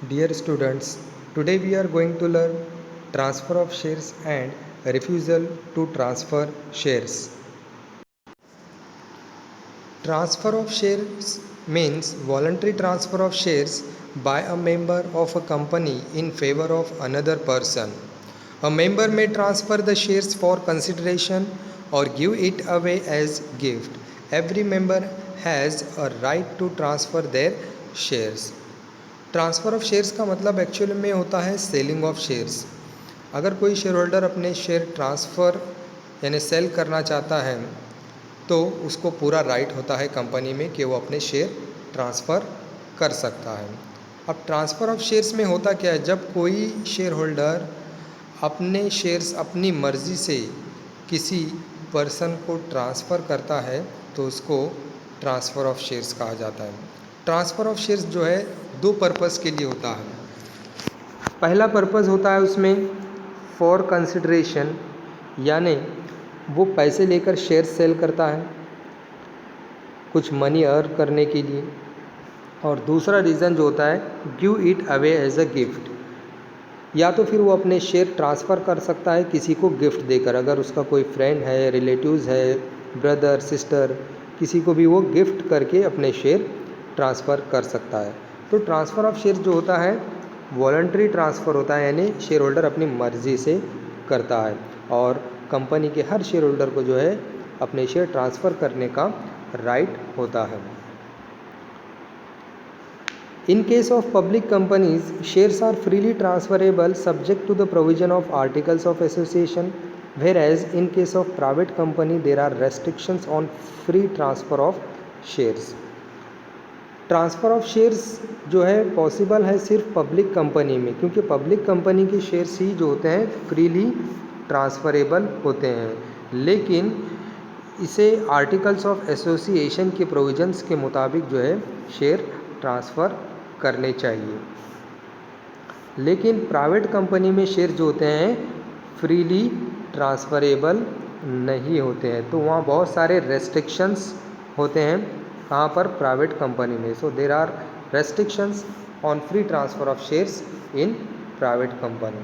Dear students, today we are going to learn transfer of shares and refusal to transfer shares. Transfer of shares means voluntary transfer of shares by a member of a company in favor of another person. A member may transfer the shares for consideration or give it away as gift. Every member has a right to transfer their shares. Transfer of shares का मतलब actually में होता है selling of shares. अगर कोई share holder अपने share transfer यानी cell करना चाहता है तो उसको पूरा राइट होता है कंपनी में कि वो अपने शेयर ट्रांसफ़र कर सकता है। अब ट्रांसफ़र ऑफ शेयर्स में होता क्या है, जब कोई शेयर होल्डर अपने शेयर्स अपनी मर्ज़ी से किसी पर्सन को ट्रांसफ़र करता है तो उसको ट्रांसफ़र ऑफ शेयर्स कहा जाता है। ट्रांसफ़र ऑफ शेयर्स जो है दो पर्पज़ के लिए होता है। पहला पर्पज़ होता है उसमें फॉर कंसिडरेशन, यानी वो पैसे लेकर शेयर सेल करता है कुछ मनी अर्न करने के लिए। और दूसरा रीज़न जो होता है give it away as a gift, या तो फिर वो अपने शेयर ट्रांसफ़र कर सकता है किसी को गिफ्ट देकर। अगर उसका कोई फ्रेंड है, रिलेटिव्स है, ब्रदर सिस्टर, किसी को भी वो गिफ्ट करके अपने शेयर ट्रांसफ़र कर सकता है। तो ट्रांसफ़र ऑफ शेयर जो होता है वॉलंटरी ट्रांसफ़र होता है, यानी शेयर होल्डर अपनी मर्ज़ी से करता है और कंपनी के हर शेयर होल्डर को जो है अपने शेयर ट्रांसफ़र करने का राइट होता है। In case of public companies, shares are freely transferable subject to the provision of articles of association, whereas in case of private company there are restrictions on free transfer of shares. Transfer of shares जो है possible है सिर्फ public company में, क्योंकि public company के shares ही जो होते हैं फ्रीली ट्रांसफ़रेबल होते हैं, लेकिन इसे आर्टिकल्स ऑफ एसोसिएशन के प्रोविजंस के मुताबिक जो है शेयर ट्रांसफ़र करने चाहिए। लेकिन प्राइवेट कंपनी में शेयर जो होते हैं फ्रीली ट्रांसफ़रेबल नहीं होते हैं, तो वहाँ बहुत सारे रेस्ट्रिक्शंस होते हैं। कहाँ पर? प्राइवेट कंपनी में। So there are restrictions on free transfer of shares in private company.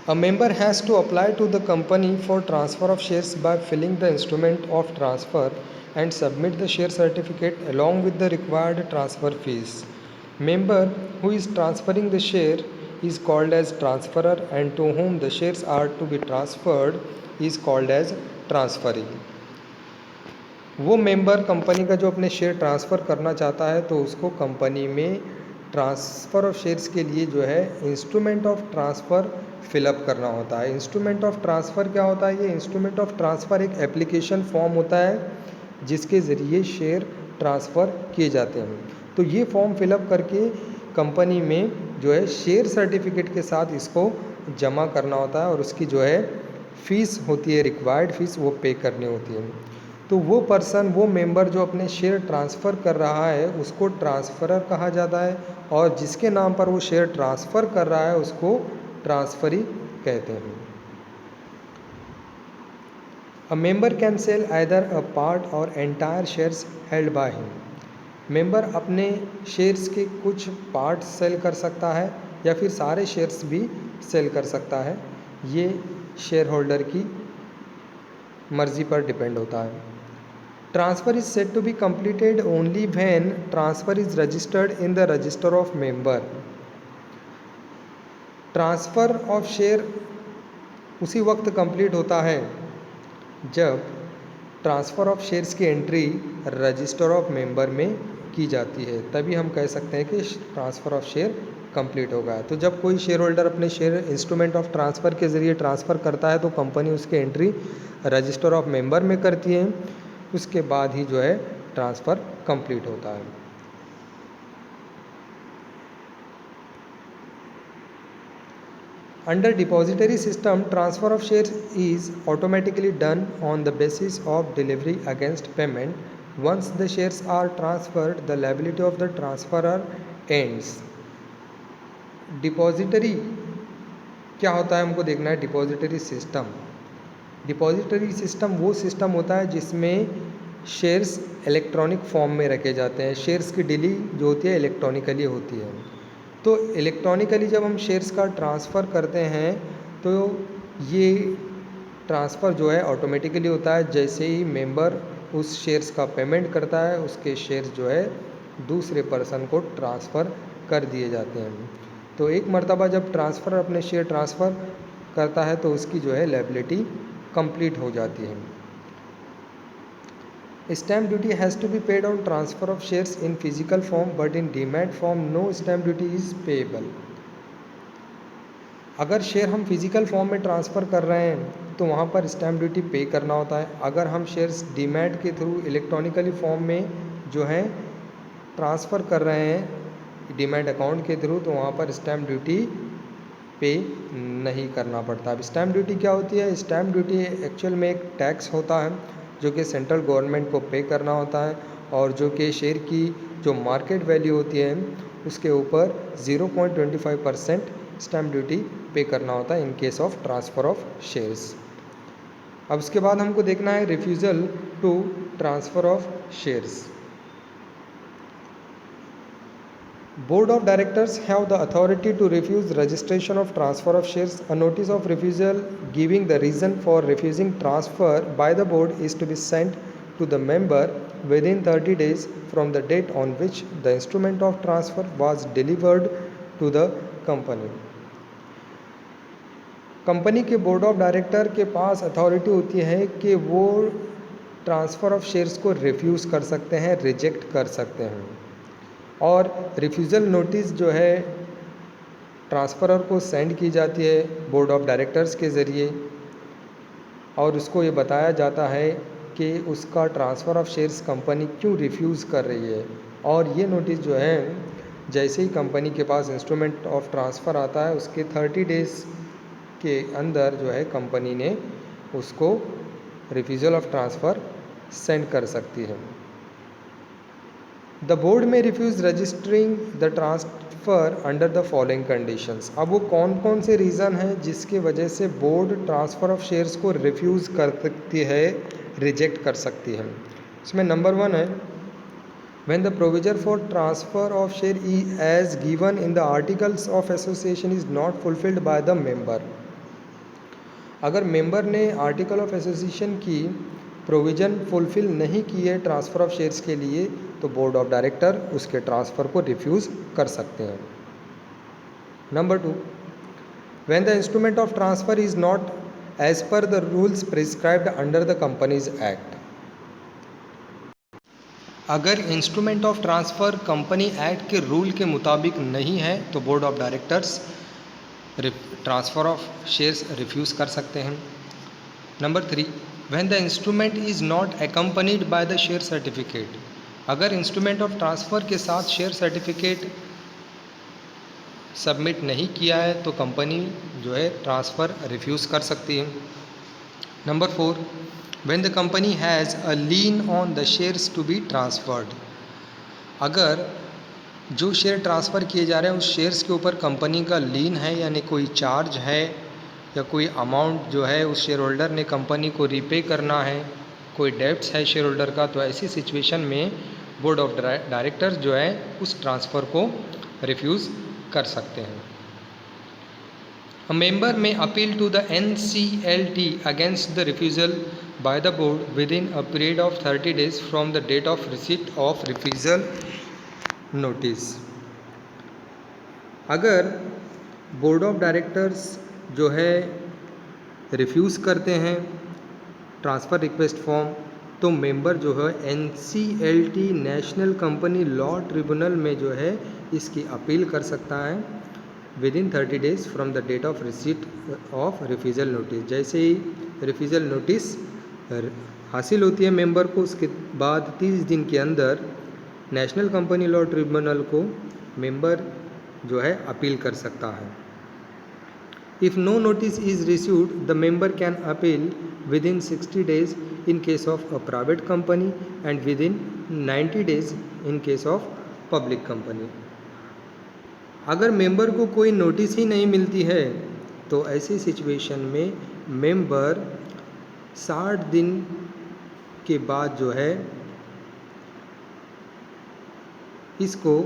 A member has to apply to the company for transfer of shares by filling the instrument of transfer and submit the share certificate along with the required transfer fees. Member who is transferring the share is called as transferor, and to whom the shares are to be transferred is called as transferee. वो member company का जो अपने share transfer करना चाहता है तो उसको company में ट्रांसफ़र ऑफ शेयर्स के लिए जो है इंस्ट्रूमेंट ऑफ ट्रांसफ़र फिलअप करना होता है। इंस्ट्रूमेंट ऑफ ट्रांसफ़र क्या होता है? ये इंस्ट्रूमेंट ऑफ ट्रांसफ़र एक एप्लीकेशन फॉर्म होता है जिसके ज़रिए शेयर ट्रांसफ़र किए जाते हैं। तो ये फॉर्म फिलअप करके कंपनी में जो है शेयर सर्टिफिकेट के साथ इसको जमा करना होता है और उसकी जो है फ़ीस होती है, रिक्वायर्ड फ़ीस, वो पे करनी होती है। तो वो पर्सन, वो मेंबर जो अपने शेयर ट्रांसफ़र कर रहा है उसको ट्रांसफ़रर कहा जाता है, और जिसके नाम पर वो शेयर ट्रांसफ़र कर रहा है उसको ट्रांसफ़री कहते हैं। A member can sell either a part और entire shares held by him. Member अपने शेयर्स के कुछ पार्ट सेल कर सकता है या फिर सारे शेयर्स भी सेल कर सकता है। ये शेयर होल्डर की मर्ज़ी पर डिपेंड होता है। Transfer is said to be completed only when transfer is registered in the register of member. Transfer of share उसी वक्त कंप्लीट होता है जब ट्रांसफ़र ऑफ शेयर्स की एंट्री रजिस्टर ऑफ मेंबर में की जाती है, तभी हम कह सकते हैं कि ट्रांसफ़र ऑफ शेयर कंप्लीट हो गया। तो जब कोई शेयर होल्डर अपने शेयर इंस्ट्रूमेंट ऑफ ट्रांसफ़र के ज़रिए ट्रांसफ़र करता है तो कंपनी उसकी एंट्री रजिस्टर ऑफ मेंबर में करती है, उसके बाद ही जो है ट्रांसफ़र कंप्लीट होता है। Under depository system, transfer of shares is automatically done on the basis of delivery against payment. Once the shares are transferred, the liability of the transferor ends. Depository क्या होता है हमको देखना है। डिपॉजिटरी सिस्टम वो system होता है जिसमें शेयर्स इलेक्ट्रॉनिक फॉर्म में रखे जाते हैं। शेयर्स की डीलिंग जो होती है इलेक्ट्रॉनिकली होती है। तो इलेक्ट्रॉनिकली जब हम शेयर्स का ट्रांसफ़र करते हैं तो ये ट्रांसफ़र जो है ऑटोमेटिकली होता है। जैसे ही मेंबर उस शेयर्स का पेमेंट करता है, उसके शेयर्स जो है दूसरे पर्सन को ट्रांसफ़र कर दिए जाते हैं। तो एक मर्तबा जब ट्रांसफ़र अपने शेयर ट्रांसफ़र करता है तो उसकी जो है लायबिलिटी कंप्लीट हो जाती है। Stamp duty has to be paid on transfer of shares in physical form, but in demat form no stamp duty is payable. अगर शेयर हम फिजिकल फॉर्म में ट्रांसफ़र कर रहे हैं तो वहाँ पर स्टैम्प ड्यूटी पे करना होता है। अगर हम शेयर्स डीमैट के थ्रू इलेक्ट्रॉनिकली फॉर्म में जो है ट्रांसफ़र कर रहे हैं डीमैट अकाउंट के थ्रू, तो वहाँ पर स्टैम्प ड्यूटी पे नहीं करना पड़ता। अब स्टैम्प ड्यूटी क्या होती है? स्टैम्प ड्यूटी एक्चुअल में एक टैक्स होता है जो कि सेंट्रल गवर्नमेंट को पे करना होता है, और जो कि शेयर की जो मार्केट वैल्यू होती है उसके ऊपर 0.25% स्टैम्प ड्यूटी पे करना होता है in case of transfer of shares. अब उसके बाद हमको देखना है refusal to transfer of shares. Board of Directors have the authority to refuse registration of transfer of shares. A notice of refusal giving the reason for refusing transfer by the board is to be sent to the member within 30 days from the date on which the instrument of transfer was delivered to the company. Company के board of director के पास authority होती है कि वो transfer of shares को refuse कर सकते हैं, रिजेक्ट कर सकते हैं। और रिफ्यूज़ल नोटिस जो है ट्रांसफ़रर को सेंड की जाती है बोर्ड ऑफ डायरेक्टर्स के ज़रिए, और उसको ये बताया जाता है कि उसका ट्रांसफ़र ऑफ शेयर्स कंपनी क्यों रिफ्यूज़ कर रही है। और ये नोटिस जो है जैसे ही कंपनी के पास इंस्ट्रूमेंट ऑफ ट्रांसफ़र आता है उसके 30 डेज़ के अंदर जो है कंपनी ने उसको रिफ्यूज़ल ऑफ ट्रांसफ़र सेंड कर सकती है। द बोर्ड में refuse registering the transfer under the following conditions. अब वो कौन कौन से रीज़न हैं जिसके वजह से बोर्ड ट्रांसफ़र ऑफ शेयर्स को रिफ्यूज़ कर सकती है, रिजेक्ट कर सकती है। इसमें नंबर 1 है when the provision for transfer of share as given in the articles of association is not fulfilled by the member. अगर मेंबर ने आर्टिकल ऑफ एसोसिएशन की प्रोविज़न फुलफ़िल नहीं की है ट्रांसफ़र ऑफ शेयर्स के लिए, तो बोर्ड ऑफ डायरेक्टर उसके ट्रांसफ़र को रिफ्यूज़ कर सकते हैं। Number 2, when the instrument of transfer is not as per the rules prescribed under the companies act. अगर instrument of transfer company act के रूल के मुताबिक नहीं है तो board of directors transfer of shares refuse कर सकते हैं। Number 3, when the instrument is not accompanied by the share certificate. अगर इंस्ट्रूमेंट ऑफ ट्रांसफ़र के साथ शेयर सर्टिफिकेट सबमिट नहीं किया है तो कंपनी जो है ट्रांसफ़र रिफ्यूज़ कर सकती है। Number 4, when the company has a lien on the shares to be transferred. अगर जो शेयर ट्रांसफ़र किए जा रहे हैं उस शेयर्स के ऊपर कंपनी का लीन है, यानी कोई चार्ज है या कोई अमाउंट जो है उस शेयर होल्डर ने कंपनी को रीपे करना है, कोई डेब्ट्स है शेयर होल्डर का, तो ऐसी सिचुएशन में बोर्ड ऑफ डायरेक्टर्स जो है उस ट्रांसफ़र को रिफ्यूज़ कर सकते हैं। A member may appeal to the NCLT against the refusal by the board within a period of 30 days from the date of receipt of refusal notice। अगर board of directors जो है refuse करते हैं transfer request form, तो member जो है NCLT national company law tribunal में जो है इसकी अपील कर सकता है within 30 days from the date of receipt of refusal notice. जैसे ही रिफ्यूज़ल नोटिस हासिल होती है मेंबर को, उसके बाद 30 दिन के अंदर नेशनल कंपनी लॉ ट्रिब्यूनल को मेंबर जो है अपील कर सकता है। If no notice is received, the member can appeal within 60 days in case of a private company and within 90 days in case of public company। अगर member को कोई notice ही नहीं मिलती है तो ऐसी सिचुएशन में मेंबर 60 दिन के बाद जो है इसको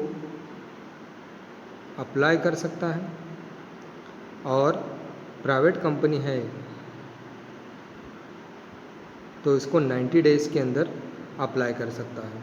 अप्लाई कर सकता है, और प्राइवेट कंपनी है तो इसको 90 डेज़ के अंदर अप्लाई कर सकता है।